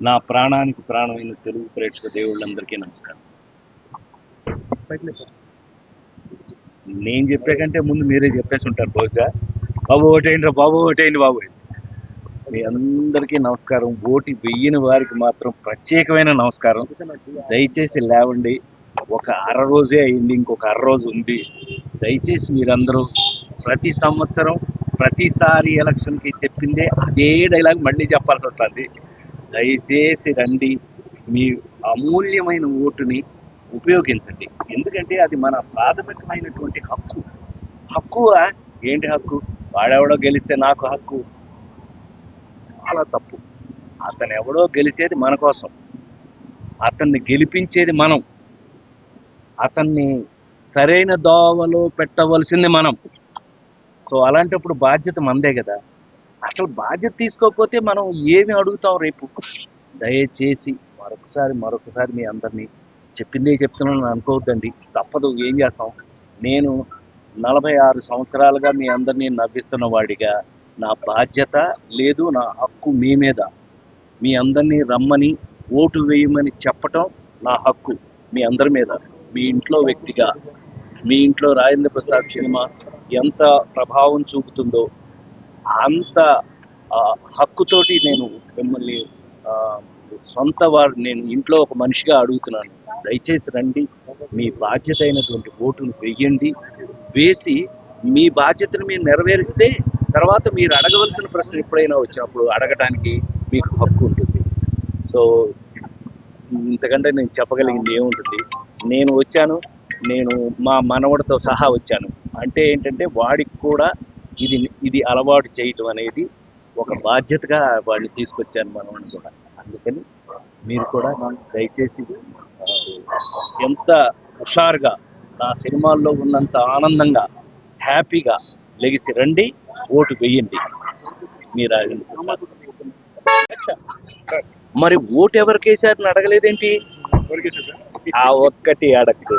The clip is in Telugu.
నా ప్రాణానికి ప్రాణమైన తెలుగు ప్రేక్షక దేవుళ్ళందరికీ నమస్కారం. నేను చెప్పే కంటే ముందు మీరే చెప్పేసి ఉంటారు బహుశా. బాబు ఓటేయండి రా బాబు, ఓటేయండి బాబు. మీ అందరికీ నమస్కారం. ఓటు వెయ్యని వారికి మాత్రం ప్రత్యేకమైన నమస్కారం. దయచేసి లేవండి. ఒక రోజే అయింది, ఇంకొక రోజు ఉంది. దయచేసి మీరందరూ ప్రతి సంవత్సరం ప్రతిసారి ఎలక్షన్కి చెప్పిందే అదే డైలాగ్ మళ్ళీ చెప్పాల్సి వస్తుంది. దయచేసి రండి, మీ అమూల్యమైన ఓటుని ఉపయోగించండి. ఎందుకంటే అది మన ప్రాథమికమైనటువంటి హక్కు. హక్కు ఏంటి హక్కు? వాడెవడో గెలిస్తే నాకు హక్కు, చాలా తప్పు. అతను ఎవడో గెలిచేది మన కోసం, అతన్ని గెలిపించేది మనం, అతన్ని సరైన దోవలో పెట్టవలసింది మనం. సో అలాంటప్పుడు బాధ్యత మనదే కదా. అసలు బాధ్యత తీసుకోకపోతే మనం ఏమి అడుగుతాం రేపు? దయచేసి మరొకసారి మీ అందరినీ చెప్పిందే చెప్తున్నాను అనుకోవద్దండి. తప్పదు, ఏం చేస్తాం. నేను 46 సంవత్సరాలుగా మీ అందరినీ నవ్విస్తున్న వాడిగా నా బాధ్యత లేదు, నా హక్కు మీ మీద. మీ అందరినీ రమ్మని ఓటు వేయమని చెప్పటం నా హక్కు మీ అందరి మీద. మీ ఇంట్లో వ్యక్తిగా, మీ ఇంట్లో రాజేంద్ర ప్రసాద్ సినిమా ఎంత ప్రభావం చూపుతుందో అంత హక్కుతోటి నేను మిమ్మల్ని నేను ఇంట్లో ఒక మనిషిగా అడుగుతున్నాను. దయచేసి రండి, మీ బాధ్యత అయినటువంటి ఓటును వేయండి. వేసి మీ బాధ్యతను మీరు నెరవేరిస్తే తర్వాత మీరు అడగవలసిన ప్రశ్న ఎప్పుడైనా వచ్చినప్పుడు అడగడానికి మీకు హక్కు ఉంటుంది. సో ఇంతకంటే నేను చెప్పగలిగింది ఏముంటుంది? నేను వచ్చాను, నేను మా మనవడితో సహా వచ్చాను. అంటే ఏంటంటే వాడికి కూడా ఇది అలవాటు చేయటం అనేది ఒక బాధ్యతగా వాడిని తీసుకొచ్చాను మనవాడిని కూడా. అందుకని మీరు కూడా దయచేసి ఎంత హుషారుగా నా సినిమాల్లో ఉన్నంత ఆనందంగా హ్యాపీగా లెగిసి రండి, ఓటు వేయండి. మీ రాజేంద్ర ప్రసాద్. మరి ఓటు ఎవరికి వేసారని అడగలేదేంటి? ఆ ఒక్కటి అడగదు.